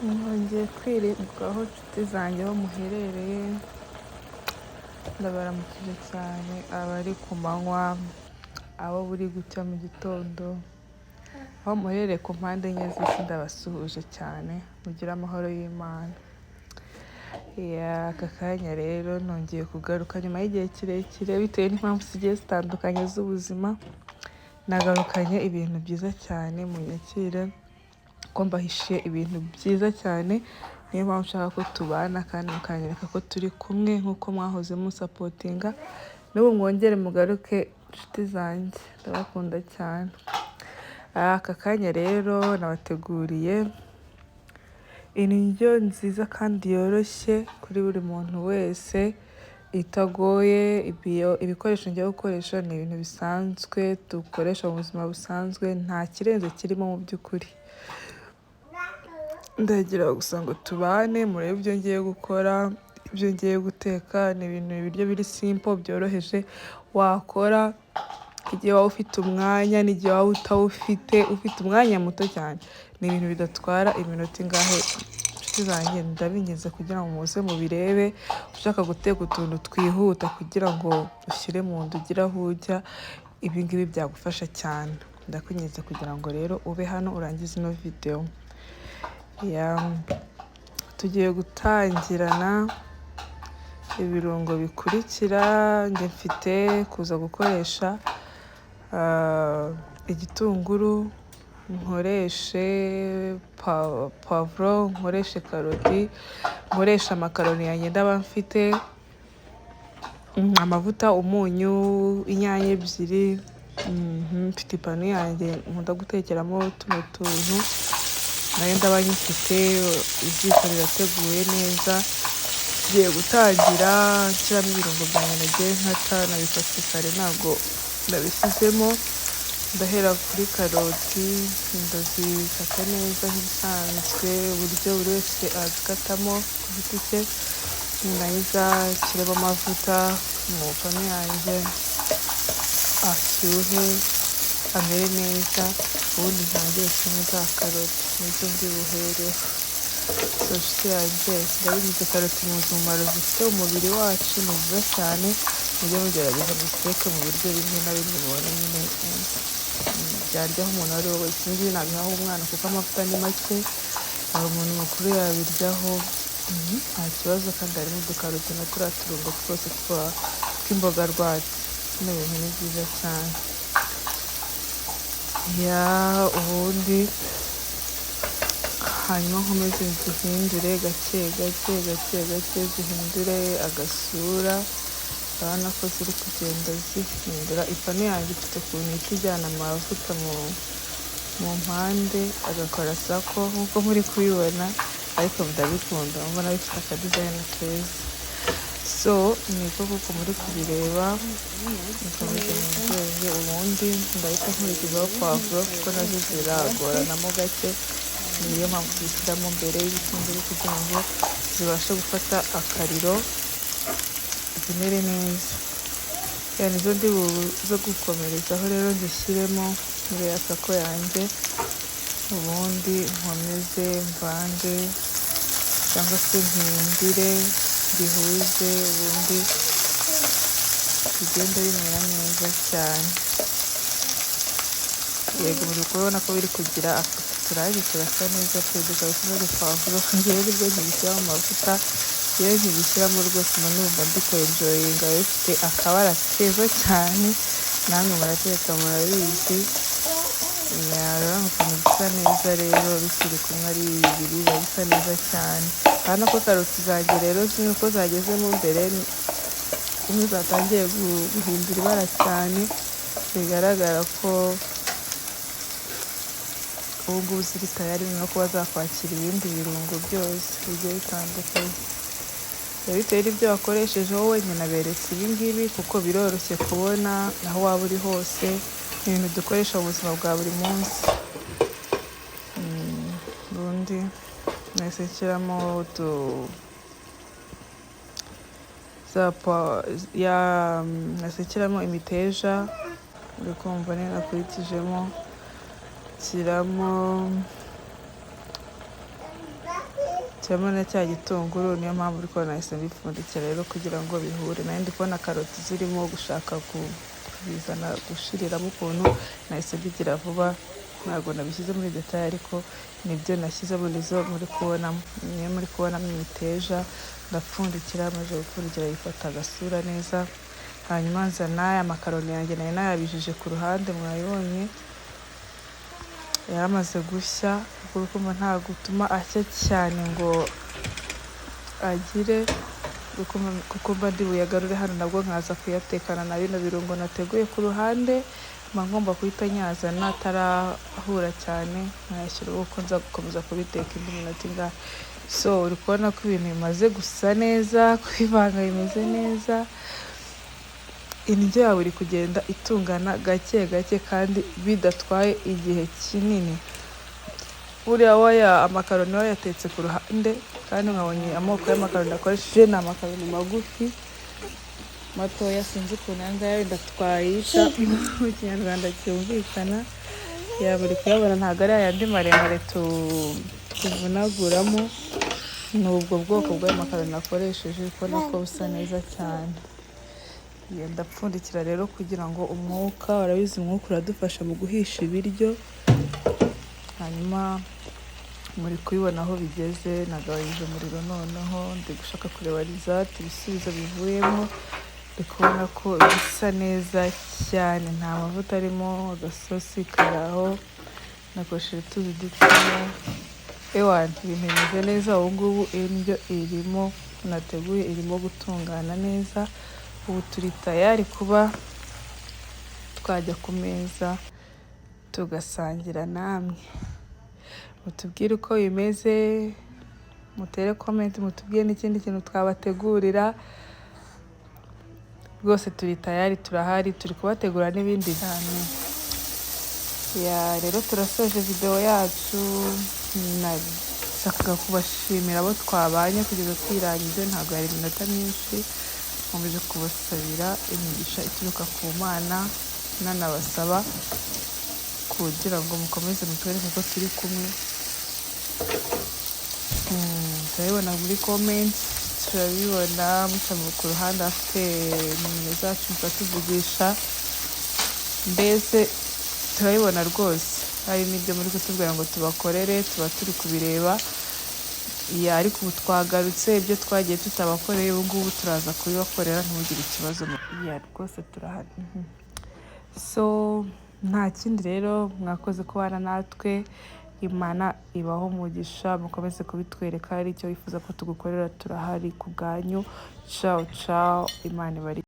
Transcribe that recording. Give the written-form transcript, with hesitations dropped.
Nongeye kwirirwaho nshuti zanjye aho muherereye, ndabaramukije cyane abari ku manywa, abo buri gucya mu gitondo, aho muherereye ku mpande enye z'isi ndabasuhuje cyane, mugire amahoro y'Imana. Aka kanya rero nongeye kugaruka nyuma y'igihe kirekire bitewe n'impamvu zigiye zitandukanye z'ubuzima, nagarukanye ibintu byiza cyane munyakire ko mbahishiye ibintu byiza cyane, niyo mpamvu nshaka ko tubana kandi mukanyereka ko turi kumwe nk'uko mwahoze musapotinga, n'ubu mwongere mugaruke inshuti zanjye, ndabakunda cyane. Aka kanya rero nabateguriye indyo nziza kandi yoroshye kuri buri muntu wese, itagoye. Ibikoresho ngiye gukoresha ni ibintu bisanzwe dukoresha mu buzima busanzwe, nta kirenze kirimo mu by'ukuri. Ndagira gusa ngo tubane murebe ibyo ngiye gukora, ibyo ngiye guteka. Ni ibiryo biri simple byoroheje wakora igihe waba ufite umwanya n'igihe waba utawufite, ufite umwanya muto cyane. Ni ibintu bidatwara iminota ingahe inshuti zanjye, ndabinginze kugira ngo muze mubirebe. Ushaka guteka utuntu twihuta kugira ngo ushyire mu nda ugire aho ujya, ibi ngibi byagufasha cyane. Ndakwinginze kugira ngo rero ube hano urangize ino video. Tugiye gutangirana ibirungo bikurikira. Njye mfite kuza gukoresha igitunguru, nkoreshe pavuro, nkoreshe karoti, nkoresha amakaroni yanjye ndaba mfite, amavuta, umunyu, inyanya ebyiri, mfite ipanu yanjye nkunda gutekeramo tuno tuntu nayo ndaba nyifite, iziko rirateguye neza. Tugiye gutangira nshyiramo ibirungo byanjye nagiye nkata, nabikase kare ntabwo nabishyizemo. Ndahera kuri karoti, ndazikata neza nk'ibisanzwe uburyo buri wese azikatamo ku giti cye. Narangiza nshyiremo amavuta mu panu yanjye ashyuhe amere neza, ubundi ntangire nshyiramo za karoti nizo ndi buhereho. Inshuti yanjye ndabigize, karoti mu zumumaro zifite umubiri wacu ni nziza cyane, mujye mugerageza muziteke mu biryo bimwe na bimwe mubona nyine byaryaho umuntu ari we wese. Ibi ngibi nabihaho umwana kuko amavuta ni make, hari umuntu mukuru yabiryaho nta kibazo, kandi harimo udukaroti na turiya turungo twose tw'imboga rwatsi. Bino bintu ni byiza cyane. Ubundi hanyuma nkomeze zihindure gake gake gake gake, zihindure agasura. Urabona ko ziri kugenda zihindura. Ipanu yanjye ifite ukuntu ihita ijyana amavuta mu mpande agakora sako nk'uko muri kubibona, ariko ndabikunda, mbona bifite akadizayini keza. Niko kuko muri kubireba, mukomeze mubwenge. Ubundi ndahita nkurikizaho pavuro kuko nazo ziragoranamo gake, niyo mpamvu zishyiramo mbere y'ibitunguru kugira ngo zibashe gufata akariro zimere neza. Nizo ndi buze gukomerezaho rero, nzishyiremo muri ya sako yanjye, ubundi nkomeze mvange cyangwa se mpindure bihuze, ubundi bigenda bimera neza cyane. Yego muri kubona ko biri kugira uturangi turasa neza pe, dukabisemo udupavuro. Ngewe nibwo nkibishyira mu mavuta, iyo nkibishyiramo rwose mba numva ndi kwenjoyinga, bifite akabara keza cyane, namwe murateka murabizi. Urabona ukuntu bisa neza rero bikiri kumwe ari bibiri, biba bisa neza cyane. Urabona ko karoti zanjye rero zimwe uko zagezemo imbere, zimwe zatangiye guhindura ibara cyane, bigaragara ko ubu ngubu ziri tayari no kuba zakwakira ibindi birungo byose bigiye bitandukanye. Bitewe n'ibyo wakoresheje wowe, nyine naberetse ibi ngibi kuko biroroshye kubona aho waba uri hose, ni ibintu dukoresha mu buzima bwa buri munsi. Ubundi nahise nshyiramo nahise nshyiramo imiteja, uri kumva niyo nakurikijemo, nshyiramo nshyiramo na cya gitunguru, niyo mpamvu uri kubona nahise mbipfundikira rero kugira ngo bihure. Nayo ndi kubona karoti zirimo gushaka kubizana gushiriramo ukuntu, nahise mbigira vuba, ntabwo nabishyize muri detaye ariko nibyo nashyizemo, nizo muri kubonamo, niyo muri kubonamo imiteja. Ndapfundikira, maze gupfundikira yifata agasura neza. Hanyuma nzana aya makaroni yanjye nayo nayabijije ku ruhande, mwayibonye yaramaze gushya, kuko nta gutuma ashya cyane ngo agire, kuko mba ndi buyagarure hano nabwo nkaza kuyatekana na bino birungo nateguye ku ruhande. mba ngomba guhita nyazana atarahura cyane, nkayashyiraho kuko nza gukomeza kubiteka indi minota ingahe. So uri kubona ko ibintu bimaze gusa neza, kubivanga bimeze neza, indyo yawe iri kugenda itungana gake gake kandi bidatwaye igihe kinini. Buriya amakaroni wayatetse ku ruhande, kandi nkabonye amoko y'amakaroni akoresheje ni amakaroni magufi matoya, sinzi ukuntu aya ngaya wenda twayita mu kinyarwanda cyumvikana. Muri kuyabona ntabwo ari ayandi maremare tuvunaguramo, ni ubwo bwoko bw'ayo makaroni akoresheje, ubona ko busa neza cyane. Ndapfundikira rero kugira ngo umwuka, urabizi umwuka uradufasha mu guhisha ibiryo. Hanyuma muri kubibona aho bigeze, nagabanyije umuriro, noneho ndi gushaka kureba result, ibisubizo bivuyemo. Ndi kubona ko bisa neza cyane, nta mavuta arimo, agasosi karaho, nakoresheje utuzi dukeya. Ibintu bimeze neza. Ubu ngubu indyo irimo nateguye irimo gutungana neza. Ubu turi tayari kuba twajya ku meza tugasangira namwe. Mutubwire uko bimeze, mutere comment, mutubwire n'ikindi kintu twabategurira. Rwose turi tayari, turahari, turi kubategura n'ibindi cyane. Rero turasoje video yacu. Nashakaga kubashimira abo twabanye kugeza twirangije, ntabwo yari iminota myinshi. Nkomeje kubasabira imigisha ituruka ku Mana, nanabasaba kugira ngo mukomeze mutwereke ko turi kumwe. Turabibona muri comment, turabibona muca ku ruhande afite nimero zacu mukatuvugisha, mbese turabibona rwose. Hari n'ibyo muri kutubwira ngo tubakorere, tuba turi kubireba. Ariko ubu twagarutse, ibyo twagiye tutabakoreye ubu ngubu turaza kubibakorera, ntugire ikibazo. Rwose turahari. So nta kindi rero, mwakoze kubana natwe. Imana ibaho umugisha, mukomeze kubitwereka, ari icyo wifuza ko tugukorera turahari ku bwanyu. Ciao ciao, Imana ibari.